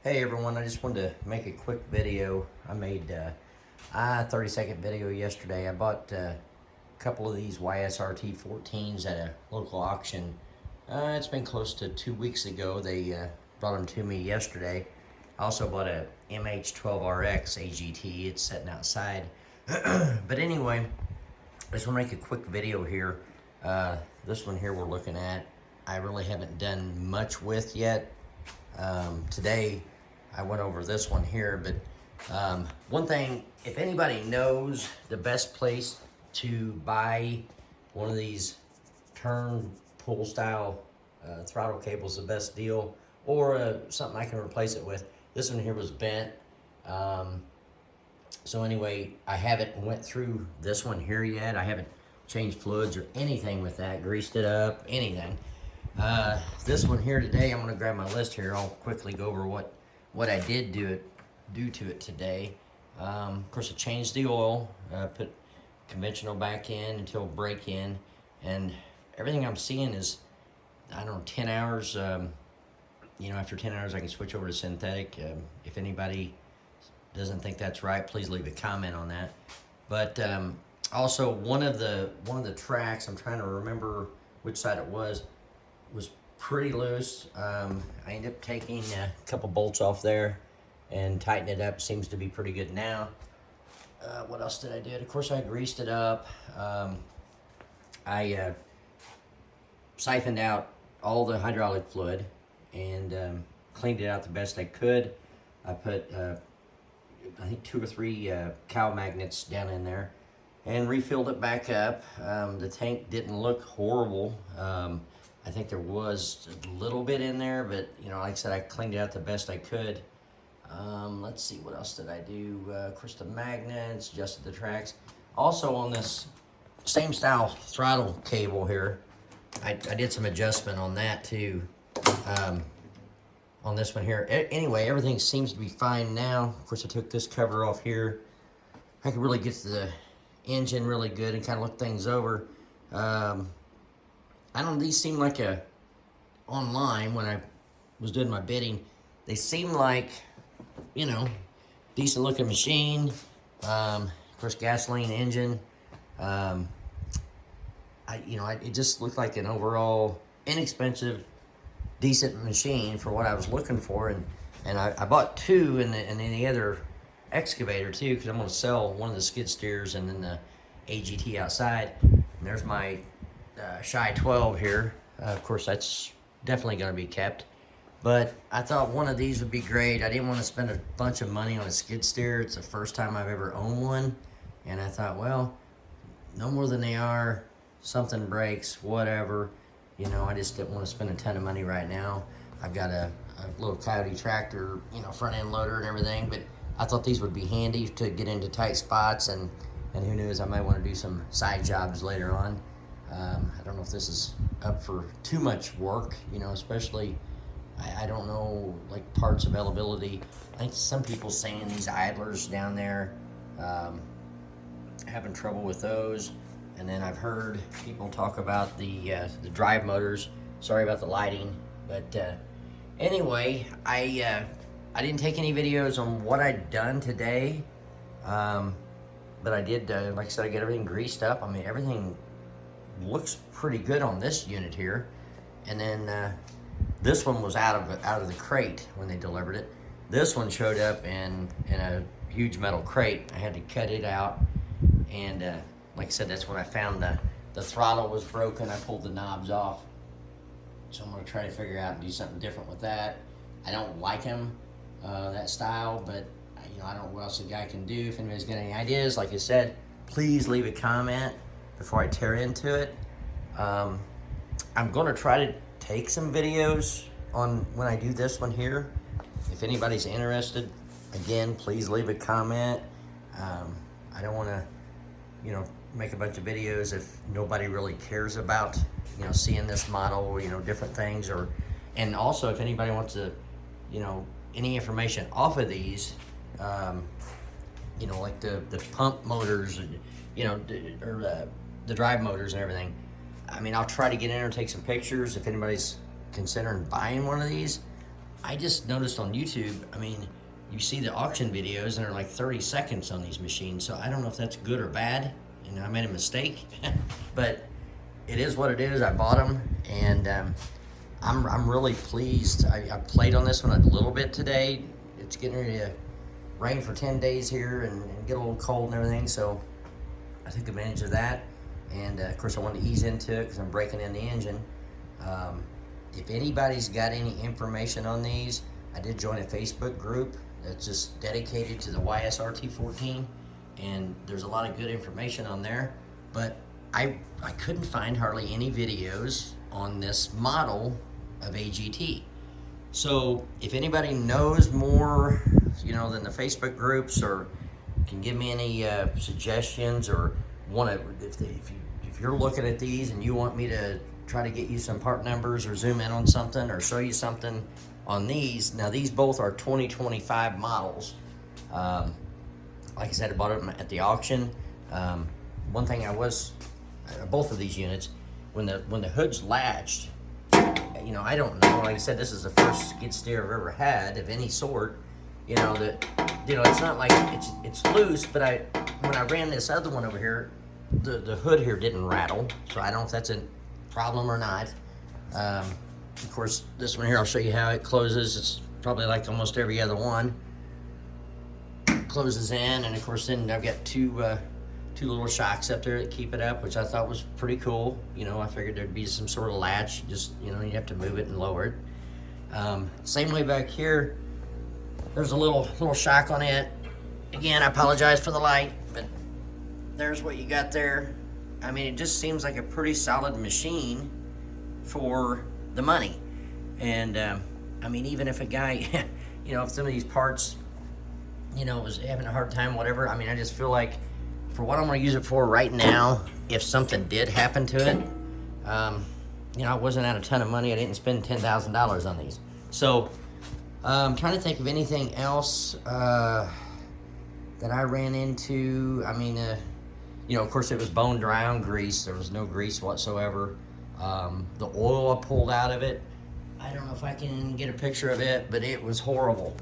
Hey everyone, I just wanted to make a quick video. I made a 30-second video yesterday. I bought a couple of these YSRT14s at a local auction. It's been close to 2 weeks ago. They brought them to me yesterday. I also bought a MH12RX AGT. It's sitting outside. But anyway, I just want to make a quick video here. This one here we're looking at, I really haven't done much with yet. Today I went over this one here, but one thing, if anybody knows the best place to buy one of these turn pull style throttle cables, the best deal, or something I can replace it with. This one here was bent. So anyway, I haven't went through this one here yet. I haven't changed fluids or anything with that, greased it up, anything. This one here today, I'm gonna grab my list here. I'll quickly go over what I did do to it today. Of course, I changed the oil, put conventional back in until break in, and everything I'm seeing is, I don't know, 10 hours. After 10 hours, I can switch over to synthetic. If anybody doesn't think that's right, please leave a comment on that. But also, one of the tracks, I'm trying to remember which side it was pretty loose. I ended up taking a couple bolts off there and tighten it up. Seems to be pretty good now. What else did I do? Of course, I greased it up. I siphoned out all the hydraulic fluid and cleaned it out the best I could. I put, I think 2 or 3 cowl magnets down in there and refilled it back up. The tank didn't look horrible. I think there was a little bit in there, but like I said, I cleaned it out the best I could. Let's see, what else did I do? Of course, the magnets, adjusted the tracks. Also on this same style throttle cable here, I did some adjustment on that too. On this one here. Anyway, everything seems to be fine now. Of course, I took this cover off here. I could really get to the engine really good and kind of look things over. I don't know, these seem like online when I was doing my bidding, they seem like, decent looking machine. Of course, gasoline engine. It just looked like an overall inexpensive, decent machine for what I was looking for. And I bought 2 and then the other excavator too, because I'm going to sell one of the skid steers and then the AGT outside. And there's my Shy 12 here. Of course, that's definitely going to be kept. But I thought one of these would be great. I didn't want to spend a bunch of money on a skid steer. It's the first time I've ever owned one. And I thought, well, no more than they are. Something breaks, whatever. I just didn't want to spend a ton of money right now. I've got a little Coyote tractor, front end loader and everything. But I thought these would be handy to get into tight spots. And who knows, I might want to do some side jobs later on. I don't know if this is up for too much work, especially, I don't know, like parts availability. I think some people saying these idlers down there, having trouble with those. And then I've heard people talk about the drive motors. Sorry about the lighting, but anyway, I didn't take any videos on what I'd done today, but I did, like I said, I got everything greased up. I mean, everything looks pretty good on this unit here. And then this one was out of the crate when they delivered it. This one showed up in a huge metal crate. I had to cut it out, and like I said, that's when I found the throttle was broken. I pulled the knobs off, so I'm gonna try to figure out and do something different with that. I don't like them, that style, but I don't know what else a guy can do. If anybody's got any ideas, like I said, please leave a comment before I tear into it. I'm gonna try to take some videos on when I do this one here. If anybody's interested, again, please leave a comment. I don't wanna, make a bunch of videos if nobody really cares about, seeing this model, or, different things. And also if anybody wants to, any information off of these, like the pump motors, or the drive motors and everything. I mean, I'll try to get in there and take some pictures if anybody's considering buying one of these. I just noticed on YouTube, I mean, you see the auction videos and they're like 30 seconds on these machines. So I don't know if that's good or bad. And I made a mistake, but it is what it is. I bought them, and I'm really pleased. I played on this one a little bit today. It's getting ready to rain for 10 days here and get a little cold and everything. So I took advantage of that. And of course I wanted to ease into it because I'm breaking in the engine. If anybody's got any information on these, I did join a Facebook group that's just dedicated to the YSRT14, and there's a lot of good information on there, but I couldn't find hardly any videos on this model of AGT. So if anybody knows more, you know, than the Facebook groups, or can give me any suggestions, or want to, if you're looking at these and you want me to try to get you some part numbers or zoom in on something or show you something on these. Now these both are 2025 models. Like I said, I bought them at the auction. One thing both of these units, when the hood's latched, you know, I don't know, like I said, this is the first skid steer I've ever had of any sort, you know, it's not like it's loose, but when I ran this other one over here, the hood here didn't rattle, so I don't know if that's a problem or not. Of course, this one here, I'll show you how it closes. It's probably like almost every other one. Closes in, and of course then I've got two little shocks up there that keep it up, which I thought was pretty cool. You know, I figured there'd be some sort of latch, just, you know, you have to move it and lower it. Same way back here, there's a little shock on it. Again, I apologize for the light, but there's what you got there. I mean, it just seems like a pretty solid machine for the money. And I mean, even if a guy, you know, if some of these parts, you know, was having a hard time, whatever, I mean, I just feel like for what I'm going to use it for right now, if something did happen to it, you know, I wasn't out a ton of money. I didn't spend $10,000 on these. So I'm trying to think of anything else that I ran into. I mean, you know, of course, it was bone dry on grease. There was no grease whatsoever. The oil I pulled out of it, I don't know if I can get a picture of it, but it was horrible.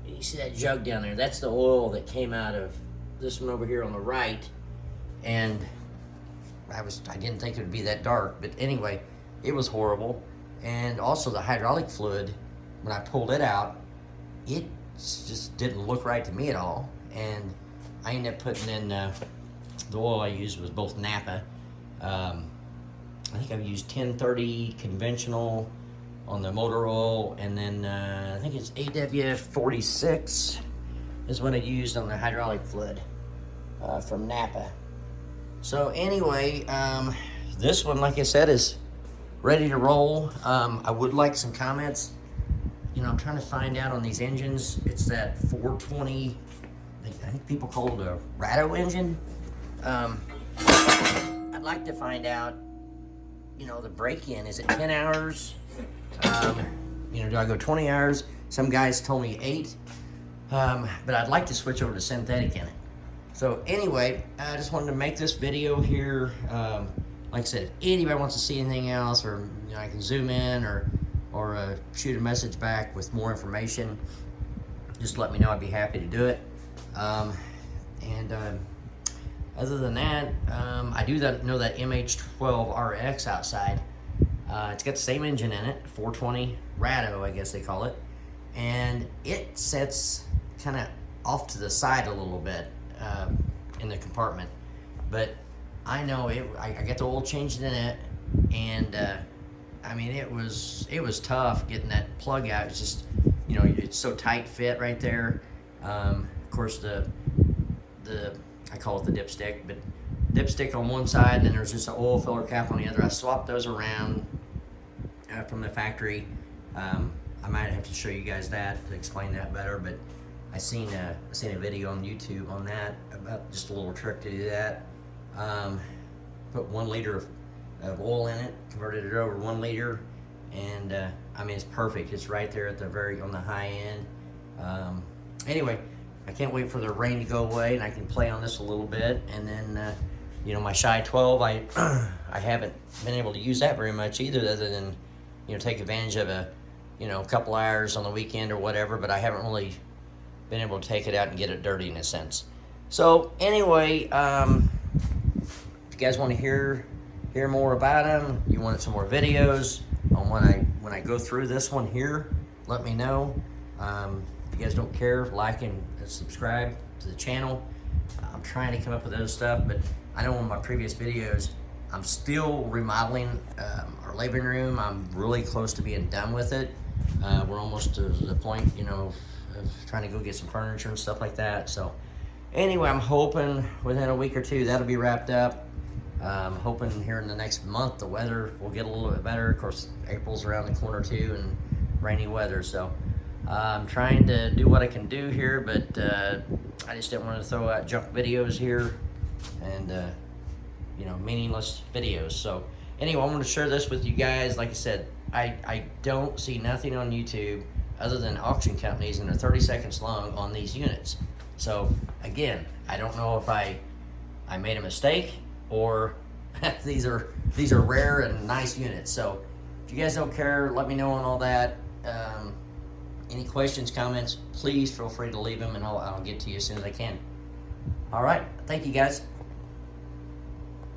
You see that jug down there? That's the oil that came out of this one over here on the right. And I didn't think it would be that dark, but anyway, it was horrible. And also the hydraulic fluid, when I pulled it out, it just didn't look right to me at all. And I ended up putting in, the oil I used was both Napa. I think I've used 1030 conventional on the motor oil, and then I think it's AW46 is what I used on the hydraulic fluid from Napa. So anyway, this one, like I said, is ready to roll. I would like some comments. You know, I'm trying to find out on these engines. It's that 420, I think people call it a Ratto engine. I'd like to find out, you know, the break-in, is it 10 hours? You know, do I go 20 hours? Some guys told me 8, but I'd like to switch over to synthetic in it. So anyway, I just wanted to make this video here. Like I said, if anybody wants to see anything else, or, you know, I can zoom in or shoot a message back with more information, just let me know. I'd be happy to do it. Other than that, I do know that MH12RX outside. It's got the same engine in it, 420 Ratto, I guess they call it. And it sits kind of off to the side a little bit in the compartment. But I know I got the oil changed in it, and I mean, it was tough getting that plug out. It's just, you know, it's so tight fit right there. Of course, I call it the dipstick, but dipstick on one side, and then there's just an oil filler cap on the other. I swapped those around from the factory. I might have to show you guys that to explain that better, but I seen a video on YouTube on that, about just a little trick to do that. Put 1 liter of oil in it, converted it over 1 liter, and I mean, it's perfect. It's right there at the on the high end. Anyway, I can't wait for the rain to go away and I can play on this a little bit. And then, you know, my Shy 12, I haven't been able to use that very much either, other than, you know, take advantage of a you know, a couple hours on the weekend or whatever, but I haven't really been able to take it out and get it dirty in a sense. So anyway, if you guys want to hear more about them, you want some more videos on when I go through this one here, let me know. If you guys don't care, like and subscribe to the channel. I'm trying to come up with other stuff, but I know in my previous videos, I'm still remodeling our living room. I'm really close to being done with it. We're almost to the point, you know, of trying to go get some furniture and stuff like that. So anyway, I'm hoping within a week or two that'll be wrapped up. I'm hoping here in the next month the weather will get a little bit better. Of course, April's around the corner too, and rainy weather. So I'm trying to do what I can do here, but I just didn't want to throw out junk videos here and you know, meaningless videos. So anyway, I want to share this with you guys. Like I said, I don't see nothing on YouTube other than auction companies, and they're 30 seconds long on these units. So again, I don't know if I made a mistake or these are rare and nice units. So if you guys don't care, let me know on all that. Any questions, comments, please feel free to leave them, and I'll get to you as soon as I can. All right, thank you guys.